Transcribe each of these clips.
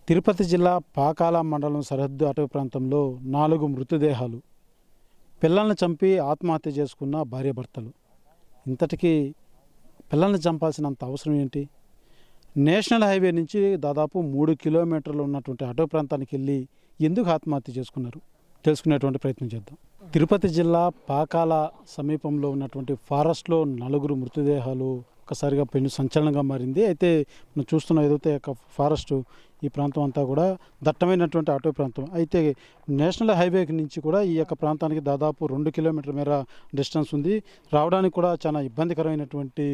తిరుపతి జిల్లా పాకాల మండలం సరిహద్దు అటవీ ప్రాంతంలో 4 మృతదేహాలు. పిల్లల్ని చంపి ఆత్మహత్య చేసుకున్న భార్యాభర్తలు. ఇంతటికీ పిల్లల్ని చంపాల్సినంత అవసరం ఏంటి? నేషనల్ హైవే నుంచి దాదాపు 3 కిలోమీటర్లు ఉన్నటువంటి అటవీ ప్రాంతానికి వెళ్ళి ఎందుకు ఆత్మహత్య చేసుకున్నారు తెలుసుకునేటువంటి ప్రయత్నం చేద్దాం. తిరుపతి జిల్లా పాకాల సమీపంలో ఉన్నటువంటి ఫారెస్ట్లో 4 మృతదేహాలు ఒక్కసారిగా పెను సంచలనంగా మారింది. అయితే మనం చూస్తున్న ఏదైతే ఫారెస్ట్ ఈ ప్రాంతం అంతా కూడా దట్టమైనటువంటి అటవీ ప్రాంతం. అయితే నేషనల్ హైవేకి నుంచి కూడా ఈ యొక్క ప్రాంతానికి దాదాపు 2 కిలోమీటర్ల మేర డిస్టెన్స్ ఉంది. రావడానికి కూడా చాలా ఇబ్బందికరమైనటువంటి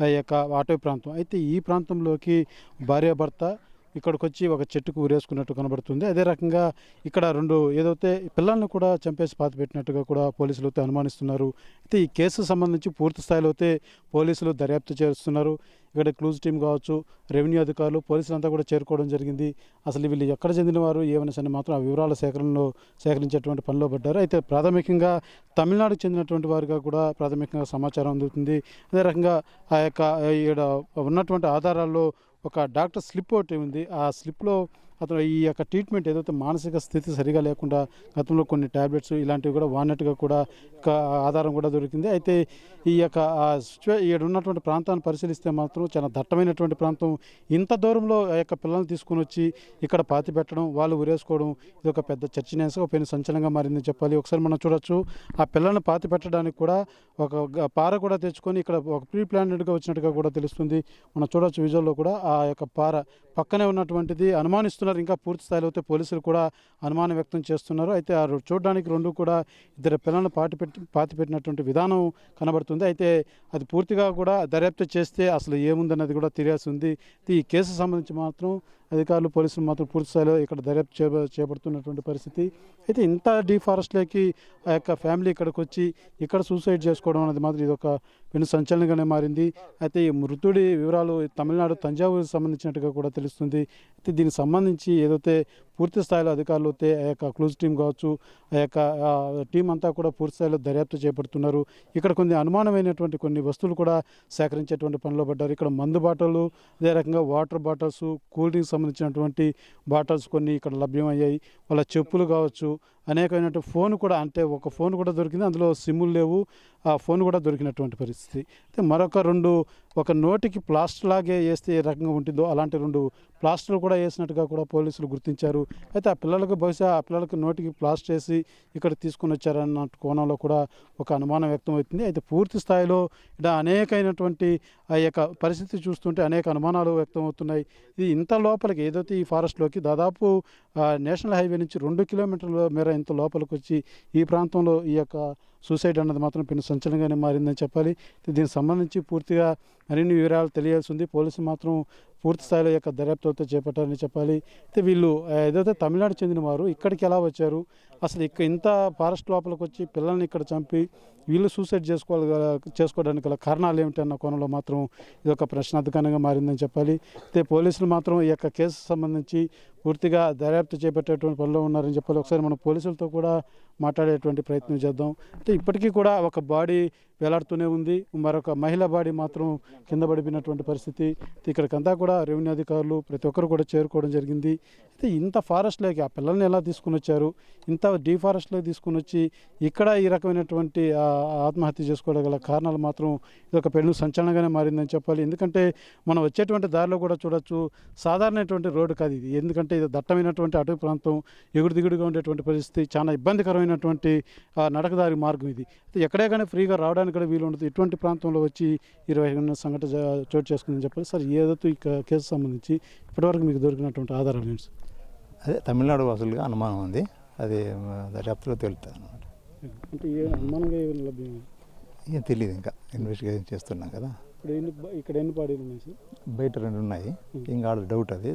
ఆ యొక్క అటవీ ప్రాంతం. అయితే ఈ ప్రాంతంలోకి భార్యాభర్త ఇక్కడికి వచ్చి ఒక చెట్టుకు ఊరేసుకున్నట్టు కనబడుతుంది. అదే రకంగా ఇక్కడ 2 ఏదైతే పిల్లల్ని కూడా చంపేసి పాతిపెట్టినట్టుగా కూడా పోలీసులు అయితే అనుమానిస్తున్నారు. అయితే ఈ కేసుకు సంబంధించి పూర్తి స్థాయిలో అయితే పోలీసులు దర్యాప్తు చేస్తున్నారు. ఇక్కడ క్లూజ్ టీం కావచ్చు, రెవెన్యూ అధికారులు, పోలీసులు అంతా కూడా చేరుకోవడం జరిగింది. అసలు వీళ్ళు ఎక్కడ చెందినవారు ఏమైనా సరే మాత్రం ఆ వివరాల సేకరించేటువంటి పనిలో పడ్డారు. అయితే ప్రాథమికంగా తమిళనాడుకు చెందినటువంటి వారిగా కూడా ప్రాథమికంగా సమాచారం అందుతుంది. అదే రకంగా ఆ యొక్క ఈడ ఉన్నటువంటి ఆధారాల్లో ఒక డాక్టర్ స్లిప్ ఒకటి ఉంది. ఆ స్లిప్లో అతను ఈ యొక్క ట్రీట్మెంట్ ఏదైతే మానసిక స్థితి సరిగా లేకుండా గతంలో కొన్ని ట్యాబ్లెట్స్ ఇలాంటివి కూడా వాడినట్టుగా కూడా ఆధారం కూడా దొరికింది. అయితే ఈ యొక్క ఇక్కడ ఉన్నటువంటి ప్రాంతాన్ని పరిశీలిస్తే మాత్రం చాలా దట్టమైనటువంటి ప్రాంతం. ఇంత దూరంలో ఆ యొక్క పిల్లల్ని తీసుకుని వచ్చి ఇక్కడ పాతి పెట్టడం, వాళ్ళు ఉరేసుకోవడం ఇది ఒక పెద్ద చర్చనీయాంశంగా పెను సంచలనంగా మారిందని చెప్పాలి. ఒకసారి మనం చూడొచ్చు, ఆ పిల్లల్ని పాతి పెట్టడానికి కూడా ఒక పార కూడా తెచ్చుకొని ఇక్కడ ఒక ప్రీ ప్లానెడ్గా వచ్చినట్టుగా కూడా తెలుస్తుంది. మనం చూడొచ్చు విజువల్లో కూడా ఆ యొక్క పార పక్కనే ఉన్నటువంటిది అనుమానిస్తున్నారు. ఇంకా పూర్తి స్థాయిలో అయితే పోలీసులు కూడా అనుమానం వ్యక్తం చేస్తున్నారు. అయితే ఆ చూడడానికి 2 కూడా ఇద్దరు పిల్లలను పాతి పెట్టినటువంటి విధానం కనబడుతుంది. అయితే అది పూర్తిగా కూడా దర్యాప్తు చేస్తే అసలు ఏముందన్నది కూడా తెలియాల్సి ఉంది. ఈ కేసు సంబంధించి మాత్రం అధికారులు పోలీసులు మాత్రం పూర్తి స్థాయిలో ఇక్కడ దర్యాప్తు చేపడుతున్నటువంటి పరిస్థితి. అయితే ఇంత డీఫారెస్ట్లోకి ఆ యొక్క ఫ్యామిలీ ఇక్కడికి వచ్చి ఇక్కడ సూసైడ్ చేసుకోవడం అనేది మాత్రం ఇది ఒక పెను సంచలనంగానే మారింది. అయితే ఈ మృతుడి వివరాలు తమిళనాడు తంజావూరుకి సంబంధించినట్టుగా కూడా తెలుస్తుంది. అయితే దీనికి సంబంధించి ఏదైతే పూర్తి స్థాయిలో అధికారులు అయితే ఆ యొక్క క్లూజ్ టీం కావచ్చు, ఆ యొక్క టీం అంతా కూడా పూర్తి స్థాయిలో దర్యాప్తు చేపడుతున్నారు. ఇక్కడ కొన్ని అనుమానమైనటువంటి కొన్ని వస్తువులు కూడా సేకరించేటువంటి పనిలో పడ్డారు. ఇక్కడ మందు బాటలు, అదే రకంగా వాటర్ బాటిల్స్, కూల్ డ్రింక్స్ సంబంధించినటువంటి బాటిల్స్ కొన్ని ఇక్కడ లభ్యమయ్యాయి. వాళ్ళ చెప్పులు కావచ్చు, అనేకమైనటువంటి ఫోన్ కూడా, అంటే ఒక ఫోన్ కూడా దొరికింది, అందులో సిమ్ములు లేవు, ఆ ఫోన్ కూడా దొరికినటువంటి పరిస్థితి. అయితే మరొక 2 ఒక నోటికి ప్లాస్టర్ లాగే వేస్తే ఏ రకంగా ఉంటుందో అలాంటి 2 ప్లాస్టర్లు కూడా వేసినట్టుగా కూడా పోలీసులు గుర్తించారు. అయితే ఆ పిల్లలకు బహుశా ఆ పిల్లలకి నోటికి ప్లాస్టర్ వేసి ఇక్కడ తీసుకుని వచ్చారన్న కోణంలో కూడా ఒక అనుమానం వ్యక్తం అవుతుంది. అయితే పూర్తి స్థాయిలో ఇక్కడ అనేకమైనటువంటి ఆ యొక్క పరిస్థితి చూస్తుంటే అనేక అనుమానాలు వ్యక్తం అవుతున్నాయి. ఇది ఇంత లోపలికి ఏదైతే ఈ ఫారెస్ట్లోకి దాదాపు నేషనల్ హైవే నుంచి 2 కిలోమీటర్ల మేర ఇంత లోపలికి వచ్చి ఈ ప్రాంతంలో ఈ యొక్క సూసైడ్ అన్నది మాత్రం పెను సంచలనంగానే మారిందని చెప్పాలి. దీనికి సంబంధించి పూర్తిగా మరిన్ని వివరాలు తెలియాల్సి ఉంది. పోలీసులు మాత్రం పూర్తి స్థాయిలో యొక్క దర్యాప్తుతో చేపట్టారని చెప్పాలి. అయితే వీళ్ళు ఏదైతే తమిళనాడు చెందిన వారు ఇక్కడికి ఎలా వచ్చారు, అసలు ఇంత ఫారెస్ట్ లోపలికి వచ్చి పిల్లల్ని ఇక్కడ చంపి వీళ్ళు సూసైడ్ చేసుకోవడానికి గల కారణాలు ఏమిటి అన్న కోణంలో మాత్రం ఇది ఒక ప్రశ్నార్థకంగా మారిందని చెప్పాలి. అయితే పోలీసులు మాత్రం ఈ యొక్క కేసు సంబంధించి పూర్తిగా దర్యాప్తు చేపట్టేటువంటి పనిలో ఉన్నారని చెప్పాలి. ఒకసారి మనం పోలీసులతో కూడా మాట్లాడేటువంటి ప్రయత్నం చేద్దాం. అంటే ఇప్పటికీ కూడా ఒక బాడీ వేలాడుతూనే ఉంది, మరొక మహిళ బాడీ మాత్రం కింద పడిపోయినటువంటి పరిస్థితి. ఇక్కడికంతా కూడా రెవెన్యూ అధికారులు ప్రతి ఒక్కరు కూడా చేరుకోవడం జరిగింది. అయితే ఇంత ఫారెస్ట్లోకి ఆ పిల్లల్ని ఎలా తీసుకుని వచ్చారు, ఇంత డీఫారెస్ట్లోకి తీసుకుని వచ్చి ఇక్కడ ఈ రకమైనటువంటి ఆత్మహత్య చేసుకోవడం గల కారణాలు మాత్రం ఇది ఒక పెను సంచలనంగానే మారిందని చెప్పాలి. ఎందుకంటే మనం వచ్చేటువంటి దారిలో కూడా చూడొచ్చు, సాధారణమైనటువంటి రోడ్డు కాదు ఇది. ఎందుకంటే ఇది దట్టమైనటువంటి అటవీ ప్రాంతం, ఎగుడు దిగుడుగా ఉండేటువంటి పరిస్థితి, చాలా ఇబ్బందికరమైనటువంటి నడకదారి మార్గం ఇది. ఎక్కడే కానీ ఫ్రీగా రావడానికి కూడా వీలు ఉండదు. ఇటువంటి ప్రాంతంలో వచ్చి 20 సంఘటన చోటు చేసుకుందని చెప్పాలి. సార్, ఏదైతే ఈ కేసు సంబంధించి ఇప్పటివరకు మీకు దొరికినటువంటి ఆధారాలు ఏంటి సార్? అదే తమిళనాడు వాసులుగా అనుమానం ఉంది, అది దర్యాప్తులో తెలుస్తుంది అనమాట. అంటే ఏ అనుమానంగా ఏమైనా లభ్యం? ఏం తెలియదు, ఇంకా ఇన్వెస్టిగేషన్ చేస్తున్నాం కదా. ఇప్పుడు ఇక్కడ ఎన్ని బాడీలు ఉన్నాయి సార్? బయట 2 ఉన్నాయి, ఇంకా డౌట్ అది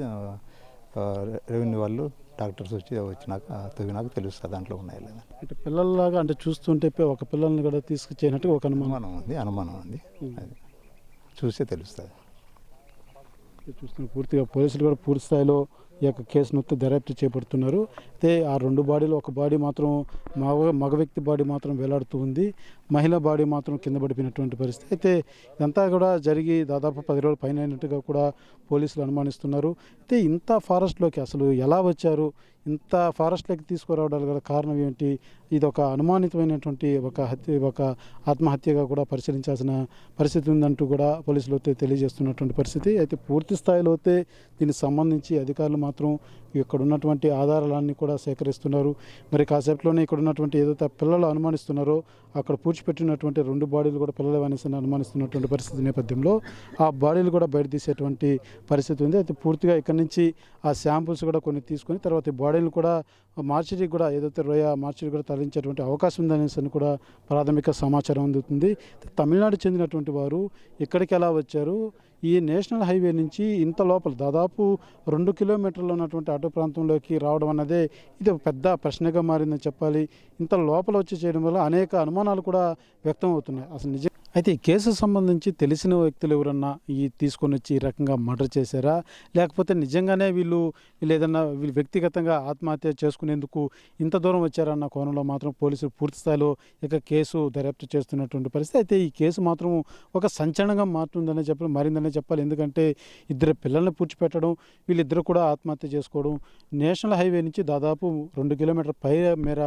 రెవెన్యూ వాళ్ళు డాక్టర్స్ వచ్చినాక తవ్వినాక తెలుస్తుంది దాంట్లో ఉన్నాయి లేదా. అంటే పిల్లల్లాగా అంటే చూస్తుంటే ఒక పిల్లల్ని కూడా తీసుకొచ్చేనట్టు ఒక అనుమానం ఉంది. అది చూస్తే తెలుస్తుంది. చూస్తున్న పూర్తిగా పోలీసులు కూడా పూర్తి స్థాయిలో ఈ యొక్క కేసును దర్యాప్తు చేపడుతున్నారు. అయితే ఆ 2 బాడీలు ఒక బాడీ మాత్రం మగ వ్యక్తి బాడీ మాత్రం వేలాడుతూ ఉంది. మహిళ బాడీ మాత్రం కింద పడిపోయినటువంటి పరిస్థితి. అయితే ఇదంతా కూడా జరిగి దాదాపు 10 రోజుల పైన అయినట్టుగా కూడా పోలీసులు అనుమానిస్తున్నారు. అయితే ఇంత ఫారెస్ట్లోకి అసలు ఎలా వచ్చారు, ఇంత ఫారెస్ట్లోకి తీసుకురావడానికి గల కారణం ఏంటి, ఇది ఒక అనుమానితమైనటువంటి ఒక ఆత్మహత్యగా కూడా పరిశీలించాల్సిన పరిస్థితి ఉందంటూ కూడా పోలీసులు అయితే తెలియజేస్తున్నటువంటి పరిస్థితి. అయితే పూర్తి స్థాయిలో అయితే దీనికి సంబంధించి అధికారులు మాత్రం ఇక్కడ ఉన్నటువంటి ఆధారాలన్నీ కూడా సేకరిస్తున్నారు. మరి కాసేపులోనే ఇక్కడ ఉన్నటువంటి ఏదైతే పిల్లలు అనుమానిస్తున్నారో అక్కడ పూడ్చిపెట్టినటువంటి 2 బాడీలు కూడా పిల్లలు అనేసి అనుమానిస్తున్నటువంటి పరిస్థితి నేపథ్యంలో ఆ బాడీలు కూడా బయట తీసేటువంటి పరిస్థితి ఉంది. అయితే పూర్తిగా ఇక్కడ నుంచి ఆ శాంపుల్స్ కూడా కొన్ని తీసుకొని తర్వాత ఈ బాడీలు కూడా మార్చిరీకి కూడా ఏదైతే రోయా మార్చిరీ కూడా తరలించేటువంటి అవకాశం ఉందనేసి కూడా ప్రాథమిక సమాచారం అందుతుంది. తమిళనాడు చెందినటువంటి వారు ఇక్కడికి ఎలా వచ్చారు, ఈ నేషనల్ హైవే నుంచి ఇంత లోపల దాదాపు 2 కిలోమీటర్లు ఉన్నటువంటి అటవీ ప్రాంతంలోకి రావడం అన్నదే ఇది ఒక పెద్ద ప్రశ్నగా మారిందని చెప్పాలి. ఇంత లోపల వచ్చి చేయడం వల్ల అనేక అనుమానాలు కూడా వ్యక్తం అవుతున్నాయి. అసలు నిజం అయితే ఈ కేసుకు సంబంధించి తెలిసిన వ్యక్తులు ఎవరన్నా ఈ తీసుకొని వచ్చి ఈ రకంగా మర్డర్ చేశారా, లేకపోతే నిజంగానే వీళ్ళు ఏదన్నా వ్యక్తిగతంగా ఆత్మహత్య చేసుకునేందుకు ఇంత దూరం వచ్చారన్న కోణంలో మాత్రం పోలీసులు పూర్తి స్థాయిలో ఇక కేసు దర్యాప్తు చేస్తున్నటువంటి పరిస్థితి. అయితే ఈ కేసు మాత్రం ఒక సంచలనంగా మారిందనే చెప్పాలి. ఎందుకంటే 2 పిల్లల్ని పూడ్చిపెట్టడం, వీళ్ళిద్దరూ కూడా ఆత్మహత్య చేసుకోవడం, నేషనల్ హైవే నుంచి దాదాపు 2 కిలోమీటర్ల పై మేర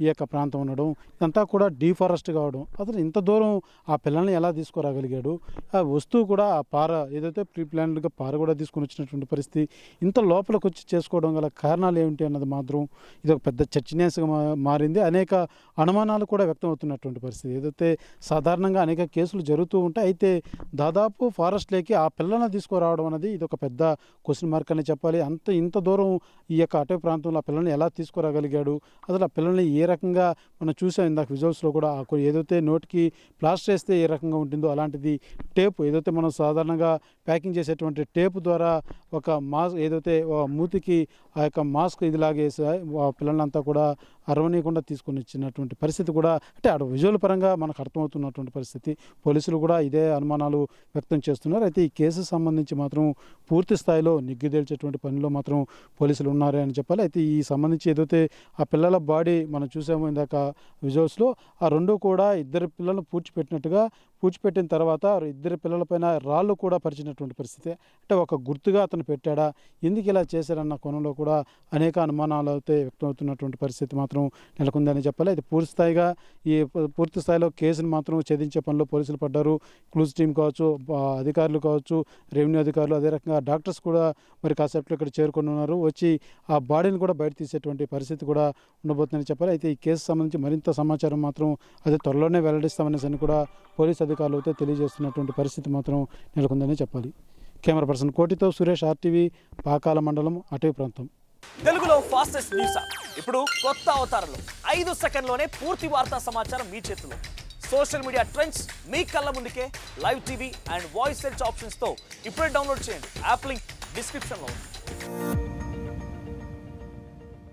ఈ యొక్క ప్రాంతం ఉండడం, ఇదంతా కూడా డీఫారెస్ట్ కావడం, అసలు ఇంత దూరం ఆ పిల్లల్ని ఎలా తీసుకురాగలిగాడు, ఆ వస్తువు కూడా ఆ పార ఏదైతే ప్రీ ప్లాన్డ్గా పార కూడా తీసుకొని వచ్చినటువంటి పరిస్థితి, ఇంత లోపలికి వచ్చి చేసుకోవడం గల కారణాలు ఏమిటి అన్నది మాత్రం ఇది ఒక పెద్ద చర్చనీయాంశంగా మారింది. అనేక అనుమానాలు కూడా వ్యక్తం అవుతున్నటువంటి పరిస్థితి. ఏదైతే సాధారణంగా అనేక కేసులు జరుగుతూ ఉంటాయి, అయితే దాదాపు ఫారెస్ట్లోకి ఆ పిల్లల్ని తీసుకురావడం అనేది ఇది ఒక పెద్ద క్వశ్చన్ మార్క్ అని చెప్పాలి. ఇంత దూరం ఈ యొక్క అటవీ ప్రాంతంలో ఆ పిల్లల్ని ఎలా తీసుకురాగలిగాడు, అసలు ఆ పిల్లల్ని ఏ రకంగా మనం చూసాం ఇందాక విజువల్స్లో కూడా ఏదైతే నోటికి ప్లాస్టర్ వేస్తే ఏ రకంగా ఉంటుందో అలాంటిది టేపు ఏదైతే మనం సాధారణంగా ప్యాకింగ్ చేసేటువంటి టేపు ద్వారా ఒక మాస్క్ ఏదైతే మూతికి ఆ యొక్క మాస్క్ ఇది లాగేసి ఆ పిల్లలంతా కూడా అరవనీయకుండా తీసుకొని ఇచ్చినటువంటి పరిస్థితి కూడా అంటే అక్కడ విజువల్ పరంగా మనకు అర్థమవుతున్నటువంటి పరిస్థితి. పోలీసులు కూడా ఇదే అనుమానాలు వ్యక్తం చేస్తున్నారు. అయితే ఈ కేసు సంబంధించి మాత్రం పూర్తి స్థాయిలో నిగ్గుదేల్చేటువంటి పనిలో మాత్రం పోలీసులు ఉన్నారే అని చెప్పాలి. అయితే ఈ సంబంధించి ఏదైతే ఆ పిల్లల బాడీ మనం చూసామో ఇందాక విజువల్స్లో, ఆ 2 కూడా 2 పిల్లలను పూడ్చిపెట్టిన తర్వాత 2 పిల్లలపైన రాళ్ళు కూడా పరిచినటువంటి పరిస్థితి. అంటే ఒక గుర్తుగా అతను పెట్టాడా, ఎందుకు ఇలా చేశారన్న కోణంలో కూడా అనేక అనుమానాలు అయితే వ్యక్తం అవుతున్నటువంటి పరిస్థితి మాత్రం నెలకొందని చెప్పాలి. అయితే పూర్తి స్థాయిలో కేసును మాత్రం ఛేదించే పనిలో పోలీసులు పడ్డారు. క్లూజ్ టీం కావచ్చు, అధికారులు కావచ్చు, రెవెన్యూ అధికారులు, అదే రకంగా డాక్టర్స్ కూడా మరి కాసేపట్లో ఇక్కడ చేరుకొని ఉన్నారు. వచ్చి ఆ బాడీని కూడా బయట తీసేటువంటి పరిస్థితి కూడా ఉండబోతుందని చెప్పాలి. అయితే ఈ కేసు సంబంధించి మరింత సమాచారం మాత్రం అది త్వరలోనే వెల్లడిస్తామనేసి కూడా పోలీసు అధికారులు అయితే తెలియజేస్తున్నటువంటి పరిస్థితి మాత్రం నెలకొందని చెప్పాలి. కెమెరా పర్సన్ కోటితో సురేష్, RTV, పాకాల మండలం, అటవీ ప్రాంతం. తెలుగులో ఫాస్టెస్ట్ న్యూస్ ఇప్పుడు కొత్త అవతారంలో 5 సెకండ్లోనే పూర్తి వార్తా సమాచారం మీ చేతిలో. సోషల్ మీడియా ట్రెండ్స్ మీ కళ్ళ ముందుకే live TV and voice search ఆప్షన్స్తో ఇప్పుడే డౌన్లోడ్ చేయండి. యాప్ లింక్ డిస్క్రిప్షన్లో ఉంది.